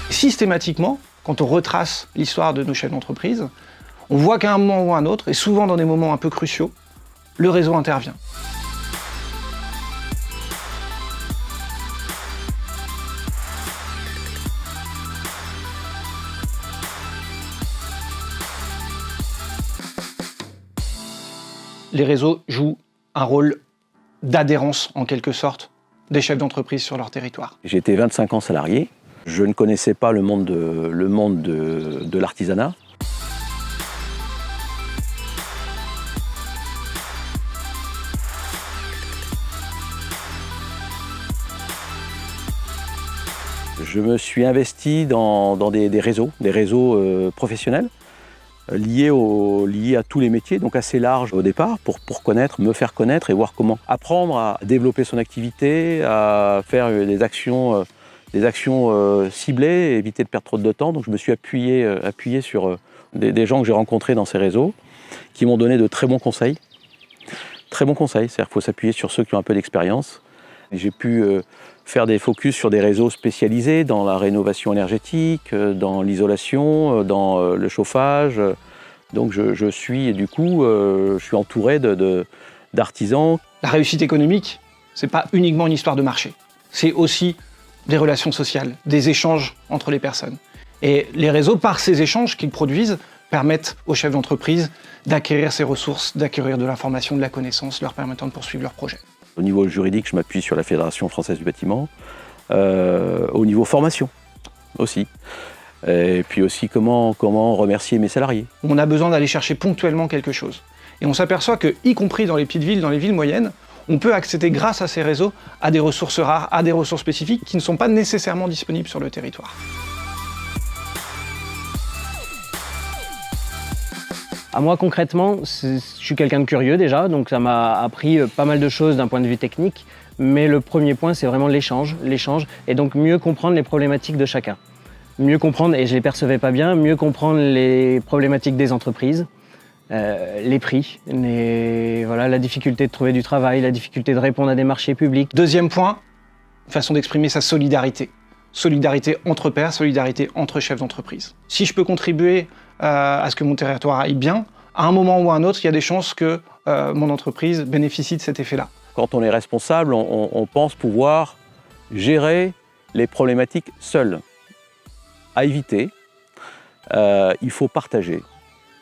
Systématiquement, quand on retrace l'histoire de nos chefs d'entreprise, on voit qu'à un moment ou à un autre, et souvent dans des moments un peu cruciaux, le réseau intervient. Les réseaux jouent un rôle d'adhérence, en quelque sorte, des chefs d'entreprise sur leur territoire. J'ai été 25 ans salarié. Je ne connaissais pas le monde de l'artisanat. Je me suis investi dans des réseaux professionnels liés à tous les métiers, donc assez larges au départ, pour me faire connaître et voir comment apprendre à développer son activité, à faire des actions ciblées, éviter de perdre trop de temps. Donc je me suis appuyé sur des gens que j'ai rencontrés dans ces réseaux, qui m'ont donné de très bons conseils. Très bons conseils, c'est-à-dire qu'il faut s'appuyer sur ceux qui ont un peu d'expérience. J'ai pu faire des focus sur des réseaux spécialisés dans la rénovation énergétique, dans l'isolation, dans le chauffage. Donc je suis entouré d'artisans. La réussite économique, c'est pas uniquement une histoire de marché. C'est aussi des relations sociales, des échanges entre les personnes. Et les réseaux, par ces échanges qu'ils produisent, permettent aux chefs d'entreprise d'acquérir ces ressources, d'acquérir de l'information, de la connaissance, leur permettant de poursuivre leurs projets. Au niveau juridique, je m'appuie sur la Fédération française du bâtiment. Au niveau formation aussi. Et puis aussi comment remercier mes salariés. On a besoin d'aller chercher ponctuellement quelque chose. Et on s'aperçoit que, y compris dans les petites villes, dans les villes moyennes, on peut accéder grâce à ces réseaux à des ressources rares, à des ressources spécifiques qui ne sont pas nécessairement disponibles sur le territoire. Moi concrètement, je suis quelqu'un de curieux déjà, donc ça m'a appris pas mal de choses d'un point de vue technique, mais le premier point c'est vraiment l'échange, et donc mieux comprendre les problématiques de chacun. Mieux comprendre, et je les percevais pas bien, mieux comprendre les problématiques des entreprises, les prix, la difficulté de trouver du travail, la difficulté de répondre à des marchés publics. Deuxième point, façon d'exprimer sa solidarité. Solidarité entre pairs, solidarité entre chefs d'entreprise. Si je peux contribuer à ce que mon territoire aille bien, à un moment ou à un autre, il y a des chances que mon entreprise bénéficie de cet effet-là. Quand on est responsable, on pense pouvoir gérer les problématiques seul. À éviter, il faut partager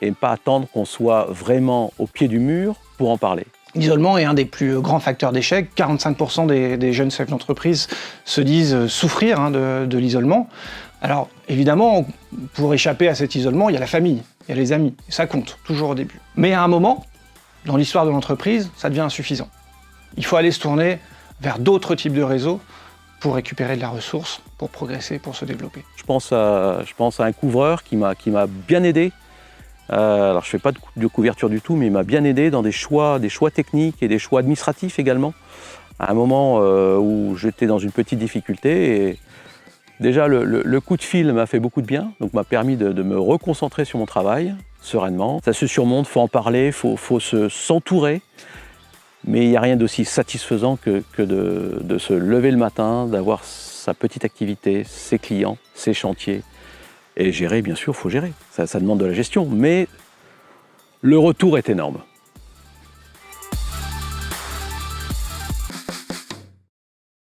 et ne pas attendre qu'on soit vraiment au pied du mur pour en parler. L'isolement est un des plus grands facteurs d'échec. 45% des jeunes chefs d'entreprise se disent souffrir de l'isolement. Alors évidemment, pour échapper à cet isolement, il y a la famille, il y a les amis, et ça compte, toujours au début. Mais à un moment, dans l'histoire de l'entreprise, ça devient insuffisant. Il faut aller se tourner vers d'autres types de réseaux pour récupérer de la ressource, pour progresser, pour se développer. Je pense à un couvreur qui m'a bien aidé. Alors je ne fais pas de couverture du tout, mais il m'a bien aidé dans des choix techniques et des choix administratifs également. À un moment où j'étais dans une petite difficulté, et déjà le coup de fil m'a fait beaucoup de bien, donc m'a permis de me reconcentrer sur mon travail sereinement. Ça se surmonte, il faut en parler, il faut s'entourer, mais il n'y a rien d'aussi satisfaisant que de se lever le matin, d'avoir sa petite activité, ses clients, ses chantiers. Et gérer, bien sûr, il faut gérer. Ça demande de la gestion, mais le retour est énorme.